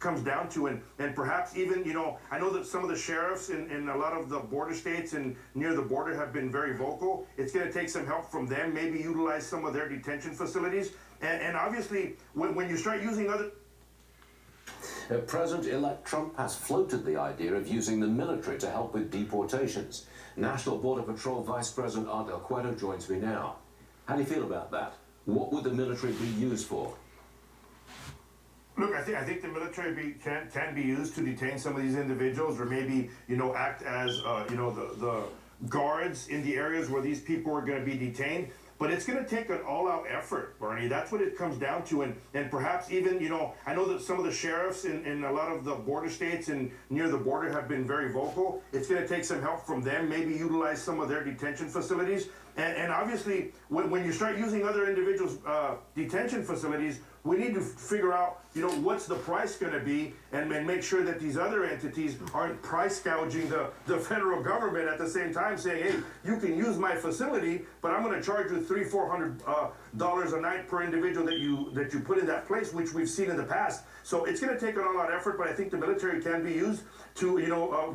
comes down to, and perhaps even, I know that some of the sheriffs in a lot of the border states and near the border have been very vocal. It's going to take some help from them, maybe utilize some of their detention facilities. And obviously, when you start using other... President-elect Trump has floated the idea of using the military to help with deportations. National Border Patrol Vice President Art Del Cueto joins me now. How do you feel about that? What would the military be used for? Look, I think the military can be used to detain some of these individuals, or maybe, act as, the guards in the areas where these people are going to be detained. But it's going to take an all-out effort, Bernie. That's what it comes down to. And perhaps even, I know that some of the sheriffs in a lot of the border states and near the border have been very vocal. It's going to take some help from them, maybe utilize some of their detention facilities. And obviously, when you start using other individuals' detention facilities, we need to figure out, what's the price going to be, and make sure that these other entities aren't price gouging the federal government at the same time, saying, hey, you can use my facility, but I'm going to charge you $300-400 a night per individual that you put in that place, which we've seen in the past. So it's going to take an all-out effort, but I think the military can be used to,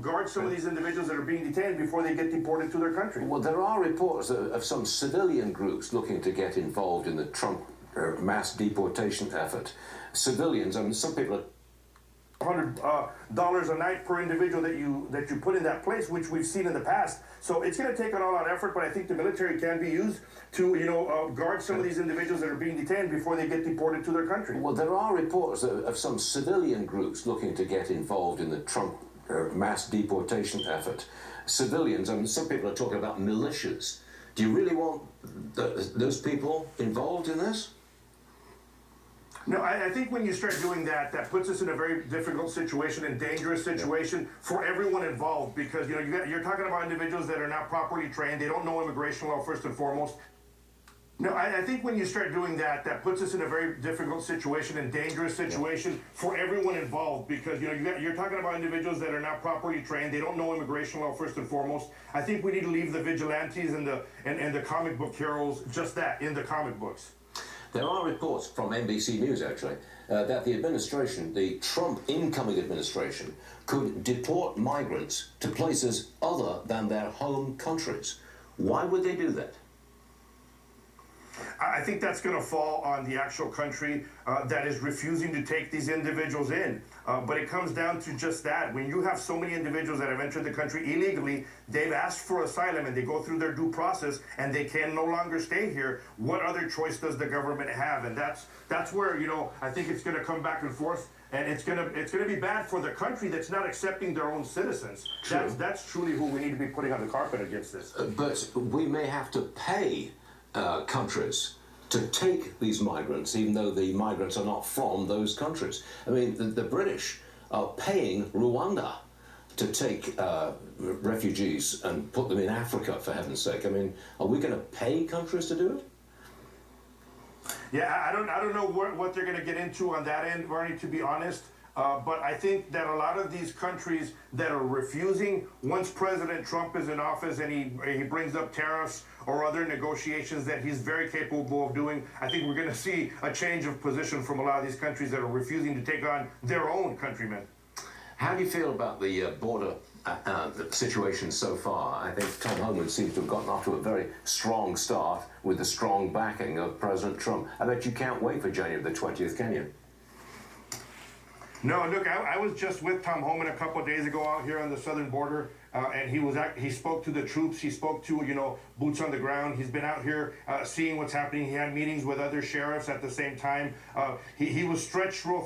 guard some of these individuals that are being detained before they get deported to their country. Well, there are reports of some civilian groups looking to get involved in the Trump mass deportation effort. Civilians, some people are $100 a night per individual that you put in that place, which we've seen in the past. So it's going to take an all-out effort, but I think the military can be used to, guard some of these individuals that are being detained before they get deported to their country. Well, there are reports of some civilian groups looking to get involved in the Trump mass deportation effort. Civilians, some people are talking about militias. Do you really want those people involved in this? No, I think when you start doing that, that puts us in a very difficult situation and dangerous situation for everyone involved, because you're talking about individuals that are not properly trained. They don't know immigration law first and foremost. No, I think when you start doing that, that puts us in a very difficult situation and dangerous situation for everyone involved, because you're talking about individuals that are not properly trained. They don't know immigration law first and foremost. I think we need to leave the vigilantes and the comic book heroes just that, in the comic books. There are reports from NBC News, actually, that the administration, the Trump incoming administration, could deport migrants to places other than their home countries. Why would they do that? I think that's going to fall on the actual country that is refusing to take these individuals in. But it comes down to just that. When you have so many individuals that have entered the country illegally, they've asked for asylum and they go through their due process and they can no longer stay here. What other choice does the government have? And that's where, I think it's going to come back and forth. And it's gonna be bad for the country that's not accepting their own citizens. That's truly who we need to be putting on the carpet against this. But we may have to pay countries to take these migrants, even though the migrants are not from those countries. I mean, the British are paying Rwanda to take refugees and put them in Africa, for heaven's sake. I mean, are we going to pay countries to do it? Yeah, I don't know what they're going to get into on that end, Barney, to be honest. But I think that a lot of these countries that are refusing, once President Trump is in office and he brings up tariffs or other negotiations that he's very capable of doing, I think we're going to see a change of position from a lot of these countries that are refusing to take on their own countrymen. How do you feel about the border situation so far? I think Tom Homan seems to have gotten off to a very strong start with the strong backing of President Trump. I bet you can't wait for January the 20th, can you? No, look, I was just with Tom Homan a couple of days ago out here on the southern border, and he spoke to the troops. He spoke to, boots on the ground. He's been out here seeing what's happening. He had meetings with other sheriffs at the same time. He was stretched real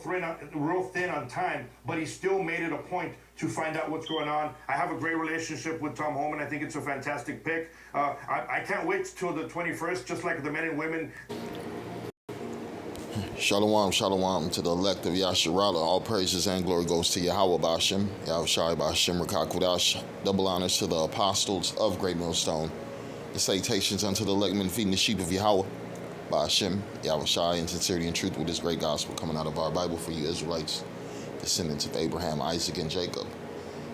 thin on time, but he still made it a point to find out what's going on. I have a great relationship with Tom Homan. I think it's a fantastic pick. I can't wait till the 21st, just like the men and women. Shalom, shalom to the elect of Yasharala. All praises and glory goes to Yahweh Bashim, Yahushai Bashim Rakakudash. Double honors to the apostles of Great Millstone. The salutations unto the elect men feeding the sheep of Yahweh Bashim, Yahushai, in sincerity and truth with this great gospel coming out of our Bible for you Israelites, descendants of Abraham, Isaac, and Jacob.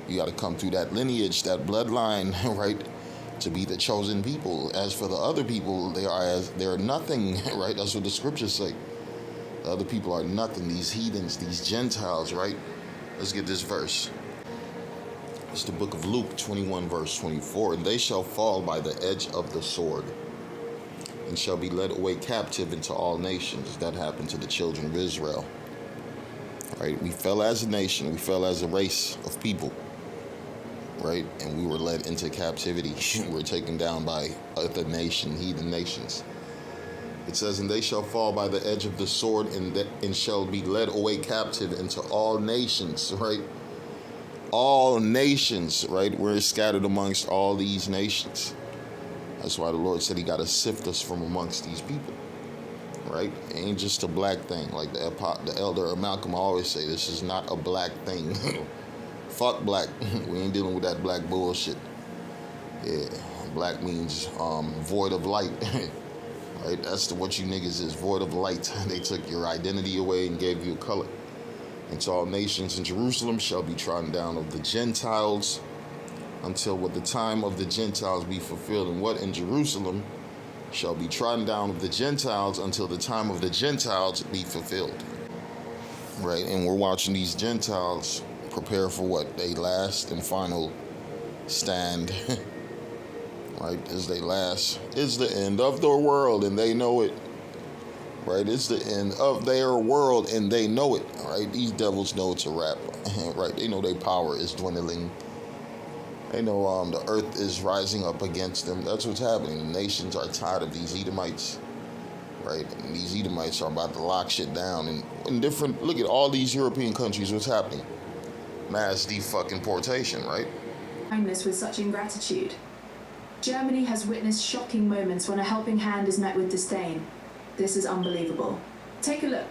You got to come through that lineage, that bloodline, right, to be the chosen people. As for the other people, they are nothing, right? That's what the scriptures say. The other people are nothing. These heathens, these Gentiles, right? Let's get this verse. It's the book of Luke 21, verse 24. And they shall fall by the edge of the sword, and shall be led away captive into all nations. That happened to the children of Israel. Right? We fell as a nation. We fell as a race of people. Right? And we were led into captivity. We were taken down by other heathen nations. It says, and they shall fall by the edge of the sword, and shall be led away captive into all nations. Right? All nations. Right? We're scattered amongst all these nations. That's why the Lord said he got to sift us from amongst these people. Right? It ain't just a black thing. Like the elder Malcolm always say, this is not a black thing. Fuck black. We ain't dealing with that black bullshit. Yeah. Black means void of light. Right? That's what you niggas is, void of light. They took your identity away and gave you a color. And to all nations in Jerusalem shall be trodden down of the Gentiles, until what the time of the Gentiles be fulfilled. And what in Jerusalem shall be trodden down of the Gentiles until the time of the Gentiles be fulfilled. Right? And we're watching these Gentiles prepare for what? They last and final stand. Right? Is they last. It's the end of the world and they know it. Right? It's the end of their world and they know it. Right? These devils know it's a wrap. Right? They know their power is dwindling. They know the earth is rising up against them. That's what's happening. The nations are tired of these Edomites. Right? And these Edomites are about to lock shit down. And in different, look at all these European countries, what's happening? Mass deportation, right? Kindness with such ingratitude. Germany has witnessed shocking moments when a helping hand is met with disdain. This is unbelievable. Take a look.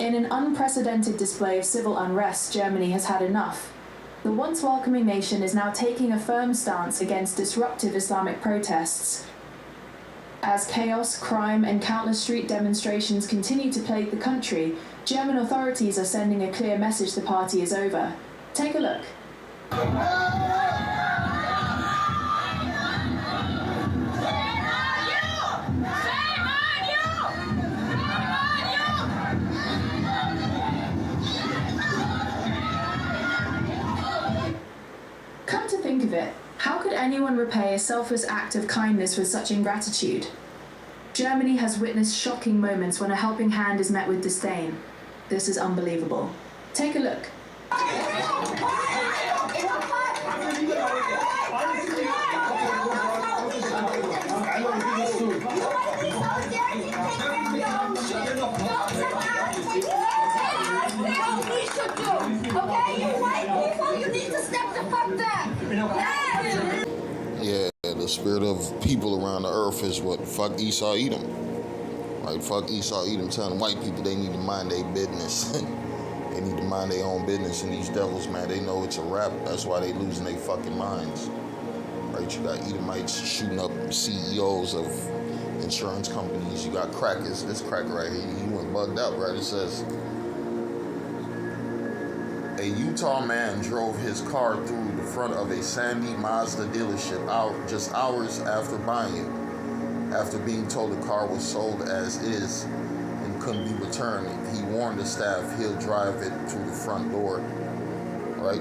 In an unprecedented display of civil unrest, Germany has had enough. The once welcoming nation is now taking a firm stance against disruptive Islamic protests. As chaos, crime, and countless street demonstrations continue to plague the country, German authorities are sending a clear message the party is over. Take a look. Come to think of it, how could anyone repay a selfless act of kindness with such ingratitude? Germany has witnessed shocking moments when a helping hand is met with disdain. This is unbelievable. Take a look. Yeah, the spirit of people around the earth is what? Fuck Esau, Edom. Right? Fuck Esau, Edom, telling white people they need to mind their business. They need to mind their own business. And these devils, man, they know it's a wrap. That's why they losing their fucking minds. Right? You got Edomites shooting up CEOs of insurance companies. You got crackers. This cracker right here, he went bugged out, right? It says, a Utah man drove his car through the front of a Sandy Mazda dealership just hours after buying it. After being told the car was sold as is and couldn't be returned, he warned the staff he'll drive it through the front door. Right?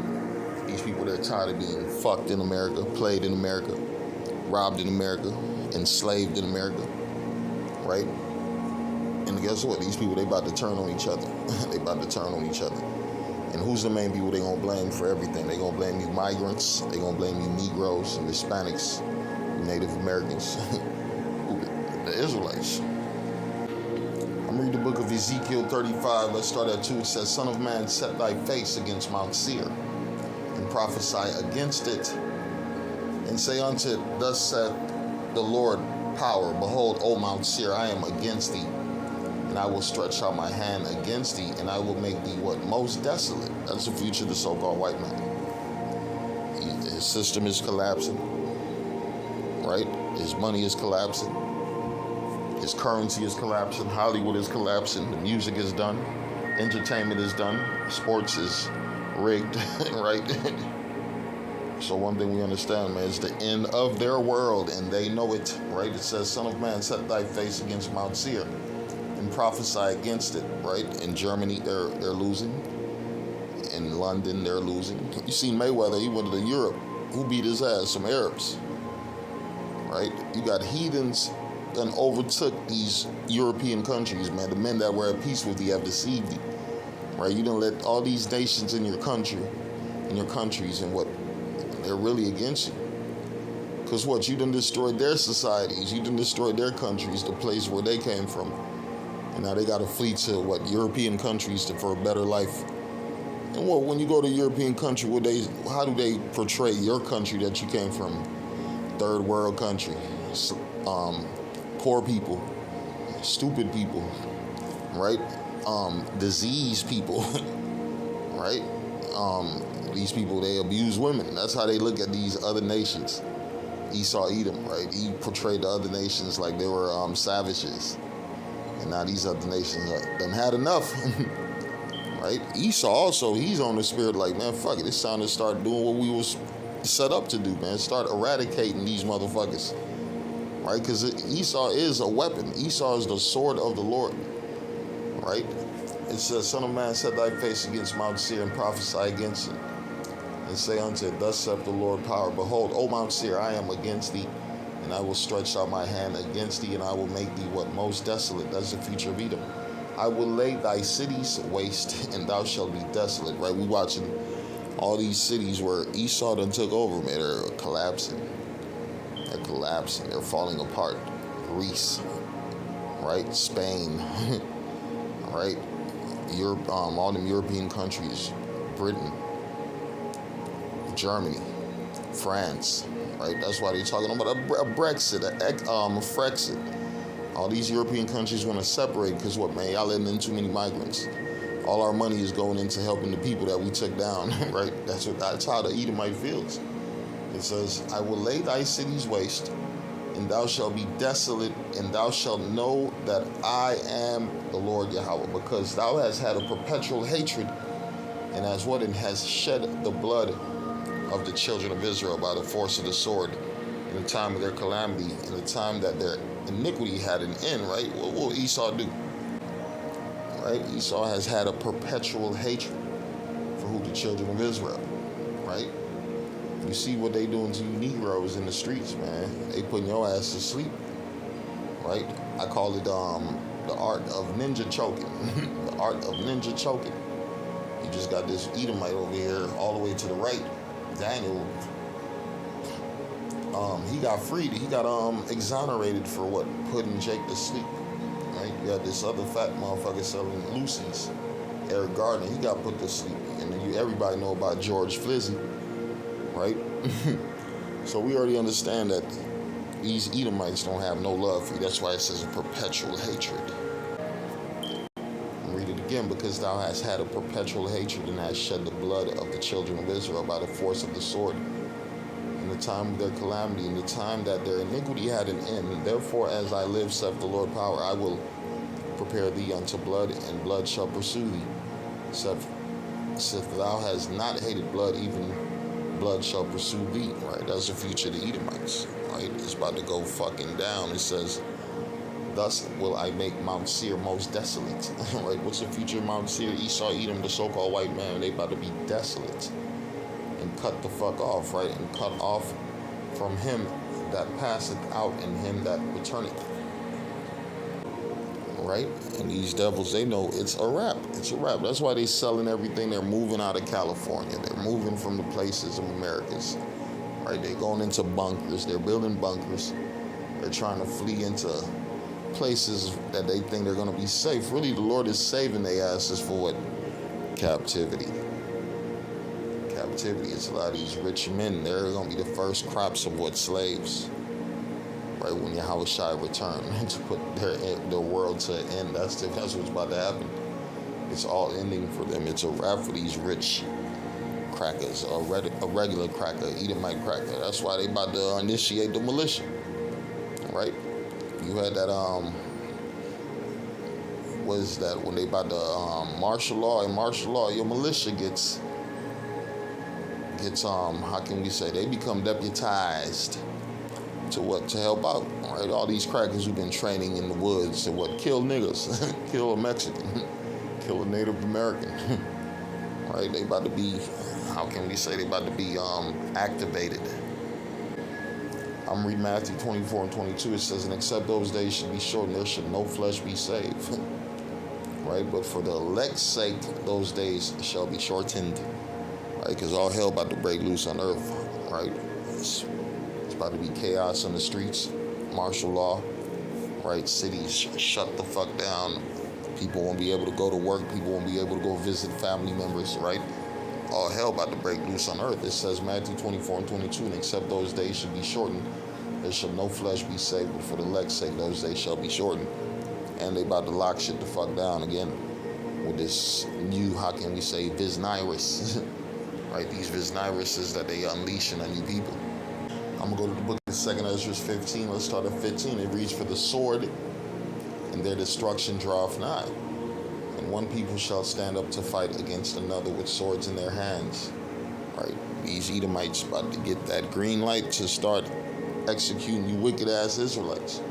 These people, they're tired of being fucked in America, played in America, robbed in America, enslaved in America. Right? And guess what? These people, they about to turn on each other. They about to turn on each other. And who's the main people they gonna blame for everything? They gonna blame you migrants, they gonna blame you Negroes and Hispanics, Native Americans, the Israelites. I'm reading the book of Ezekiel 35. Let's start at 2. It says, Son of man, set thy face against Mount Seir, and prophesy against it, and say unto it, Thus saith the Lord power, Behold, O Mount Seir, I am against thee, and I will stretch out my hand against thee, and I will make thee what? Most desolate. That's the future of the so-called white man. His system is collapsing, right? His money is collapsing. His currency is collapsing. Hollywood is collapsing. The music is done. Entertainment is done. Sports is rigged, right? So one thing we understand, man, is the end of their world, and they know it, right? It says, Son of man, set thy face against Mount Seir, and prophesy against it, right? In Germany, they're losing. In London, they're losing. You see Mayweather, he went to Europe. Who beat his ass? Some Arabs, right? You got heathens that overtook these European countries, man. The men that were at peace with thee have deceived thee, right? You done let all these nations in your country, in your countries, and what? They're really against you. Because what? You done destroyed their societies. You done destroyed their countries, the place where they came from. And now they got to flee to, what? European countries for a better life. And what? When you go to a European country, how do they portray your country that you came from? Third world country. Poor people. Stupid people. Right? Diseased people. Right? These people, they abuse women. That's how they look at these other nations. Esau, Edom, right? He portrayed the other nations like they were savages. And now these other nations done had enough. Right? Esau also, he's on the spirit like, man, fuck it. It's time to start doing what we was set up to do, man. Start eradicating these motherfuckers. Right? Because Esau is a weapon. Esau is the sword of the Lord. Right? It says, Son of man, set thy face against Mount Seir, and prophesy against it, and say unto it, Thus saith the Lord power, Behold, O Mount Seir, I am against thee, and I will stretch out my hand against thee, and I will make thee what? Most desolate. That's the future of Edom. I will lay thy cities waste, and thou shalt be desolate. Right? We watching all these cities where Esau done took over, man. They're collapsing. They're collapsing. They're falling apart. Greece, right? Spain, right? Europe, all them European countries, Britain, Germany, France, right? That's why they're talking about a Brexit, a Frexit. All these European countries want to separate because what, man? Y'all letting in too many migrants. All our money is going into helping the people that we took down, right? That's how the Edomite feels. It says, I will lay thy cities waste, and thou shalt be desolate, and thou shalt know that I am the Lord Yahweh, because thou hast had a perpetual hatred, and as what? It has shed the blood of the children of Israel by the force of the sword in the time of their calamity, in the time that their iniquity had an end, right? What will Esau do? Right? Esau has had a perpetual hatred for who? The children of Israel, right? You see what they doing to you Negroes in the streets, man. They putting your ass to sleep, right? I call it the art of ninja choking. The art of ninja choking. You just got this Edomite over here all the way to the right. Daniel, he got freed. He got exonerated for what? Putting Jake to sleep, right? You got this other fat motherfucker selling Lucy's, Eric Gardner. He got put to sleep. And then everybody know about George Flizzy, right? So we already understand that these Edomites don't have no love for you. That's why it says a perpetual hatred. I'll read it again. Because thou hast had a perpetual hatred, and hast shed the blood of the children of Israel by the force of the sword, in the time of their calamity, in the time that their iniquity had an end. And therefore, as I live, saith the Lord power, I will prepare thee unto blood, and blood shall pursue thee. Sith thou hast not hated blood, even blood shall pursue thee, right? That's the future of the Edomites, right? It's about to go fucking down. It says, Thus will I make Mount Seir most desolate, right? What's the future of Mount Seir? Esau, Edom, the so-called white man, they about to be desolate and cut the fuck off, right? And cut off from him that passeth out and him that returneth. right? And these devils, they know it's a wrap. It's a wrap. That's why they're selling everything. They're moving out of California. They're moving from the places of Americas, right? They're going into bunkers. They're building bunkers. They're trying to flee into places that they think they're going to be safe. Really, the Lord is saving their asses for what? Captivity. Captivity is a lot of these rich men. They're going to be the first crops of what? Slaves. Right, when Yahushua returned to put their world to an end. That's what's about to happen. It's all ending for them. It's a wrap for these rich crackers. A regular cracker, Edomite cracker. That's why they about to initiate the militia. Right? You had that, what is that? When they about to martial law. In martial law, your militia gets how can we say, they become deputized to what? To help out, right? All these crackers who've been training in the woods to what? Kill niggas, kill a Mexican, kill a Native American, right? They about to be, how can we say, they about to be activated. I'm reading Matthew 24 and 22. It says, and except those days should be shortened, there should no flesh be saved. Right? But for the elect's sake, those days shall be shortened. Right? Because all hell about to break loose on earth. Right? It's about to be chaos in the streets, martial law, right? Cities shut the fuck down. People won't be able to go to work. People won't be able to go visit family members, right? All hell about to break loose on earth. It says Matthew 24 and 22, and except those days should be shortened, there shall no flesh be saved, but for the elect's sake, those days shall be shortened. And they about to lock shit the fuck down again with this new, how can we say, Visnirus, right? These Visniruses that they unleashing on you people. I'm going to go to the book of 2 Ezra 15. Let's start at 15. It reads, for the sword and their destruction draweth nigh. And one people shall stand up to fight against another with swords in their hands. Right? These Edomites about to get that green light to start executing you wicked-ass Israelites.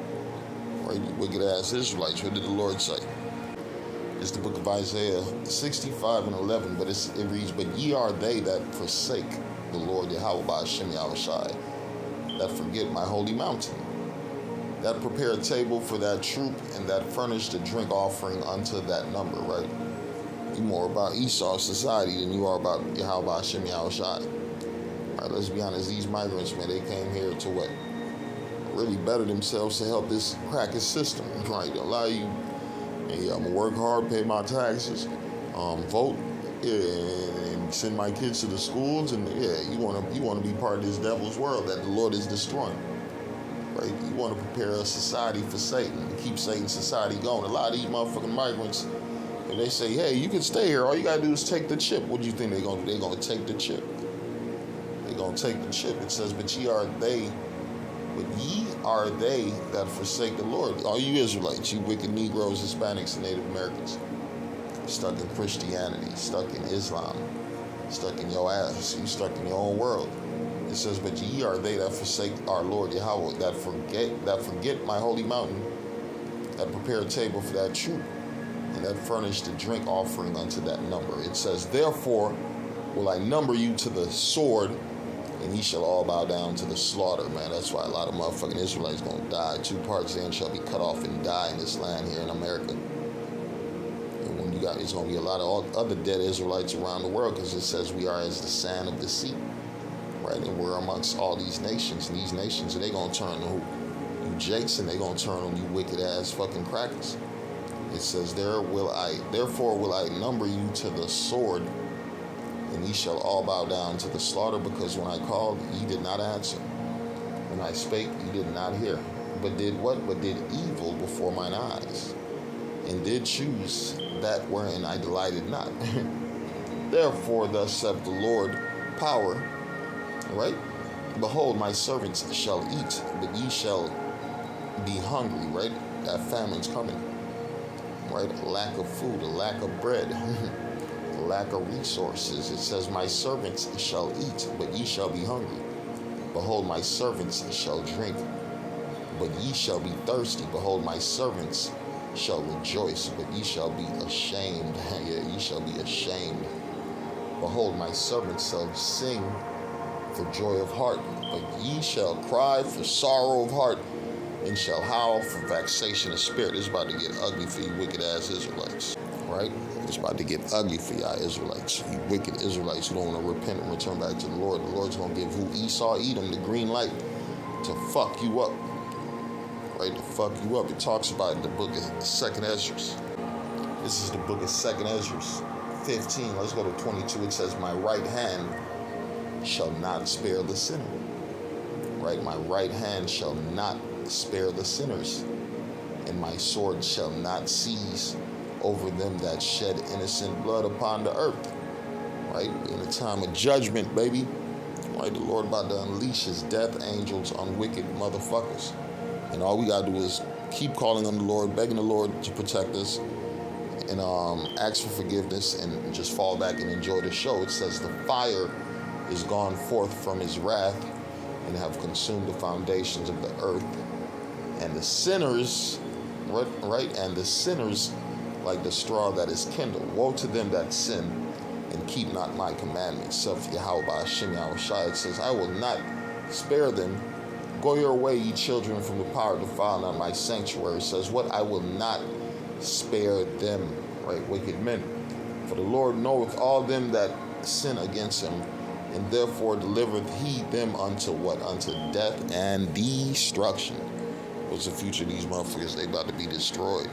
Right? You wicked-ass Israelites. What did the Lord say? It's the book of Isaiah 65 and 11. But it reads, but ye are they that forsake the Lord Yahweh Ba'ashem Yahushai, that forget my holy mountain, that prepare a table for that troop, and that furnish the drink offering unto that number, right? You're more about Esau's society than you are about Yahweh Hashem Yahushai. Right, let's be honest, these migrants, man, they came here to what? Really better themselves to help this cracker system, right? Allow you, hey, I'm gonna work hard, pay my taxes, vote, and send my kids to the schools, and you wanna be part of this devil's world that the Lord is destroying. Right? You want to prepare a society for Satan, to keep Satan's society going. A lot of these motherfucking migrants, if they say, hey, you can stay here, all you gotta do is take the chip. What do you think they're gonna do? They're gonna take the chip. They're gonna take the chip. It says, but ye are they that forsake the Lord. All you Israelites, you wicked Negroes, Hispanics, and Native Americans, stuck in Christianity, stuck in Islam, stuck in your ass, you stuck in your own world. It says, but ye are they that forsake our Lord Yahweh, that forget my holy mountain, that prepare a table for that troop, and that furnish the drink offering unto that number. It says, therefore will I number you to the sword, and ye shall all bow down to the slaughter. Man, that's why a lot of motherfucking Israelites gonna die. 2 parts then shall be cut off and die in this land here in America. And when it's gonna be a lot of other dead Israelites around the world, because it says we are as the sand of the sea. Right, and we're amongst all these nations, and these nations, and they gonna turn on you jakes, and they gonna turn on you wicked ass fucking crackers. It says, therefore will I number you to the sword, and ye shall all bow down to the slaughter, because when I called, ye did not answer. When I spake, ye did not hear. But did what? But did evil before mine eyes, and did choose that wherein I delighted not. Therefore, thus saith the Lord, power. Right? Behold, my servants shall eat, but ye shall be hungry, right? That famine's coming. Right? A lack of food, a lack of bread, a lack of resources. It says, my servants shall eat, but ye shall be hungry. Behold, my servants shall drink, but ye shall be thirsty. Behold, my servants shall rejoice, but ye shall be ashamed. Yeah, ye shall be ashamed. Behold, my servants shall sing for joy of heart, but ye shall cry for sorrow of heart, and shall howl for vexation of spirit. It's about to get ugly for you wicked ass Israelites, right? It's about to get ugly for y'all Israelites, you wicked Israelites who don't want to repent and return back to the Lord. The Lord's going to give who Esau, Edom, the green light to fuck you up, right? To fuck you up. It talks about it in the book of 2nd Ezra. This is the book of 2nd Ezra, 15. Let's go to 22. It says, my right hand shall not spare the sinner. Right? My right hand shall not spare the sinners, and my sword shall not cease over them that shed innocent blood upon the earth. Right? In a time of judgment, baby. Right? The Lord about to unleash his death angels on wicked motherfuckers. And all we gotta do is keep calling on the Lord, begging the Lord to protect us, and ask for forgiveness, and just fall back and enjoy the show. It says the fire is gone forth from his wrath and have consumed the foundations of the earth, and the sinners, right? And the sinners like the straw that is kindled. Woe to them that sin and keep not my commandments. Self Yahweh Hashem Yahushai, it says, I will not spare them. Go your way, ye children, from the power to defile not my sanctuary. It says, what? I will not spare them, right? Wicked men. For the Lord knoweth all them that sin against him, and therefore delivereth he them unto what? Unto death and destruction. What's the future of these motherfuckers? They about to be destroyed.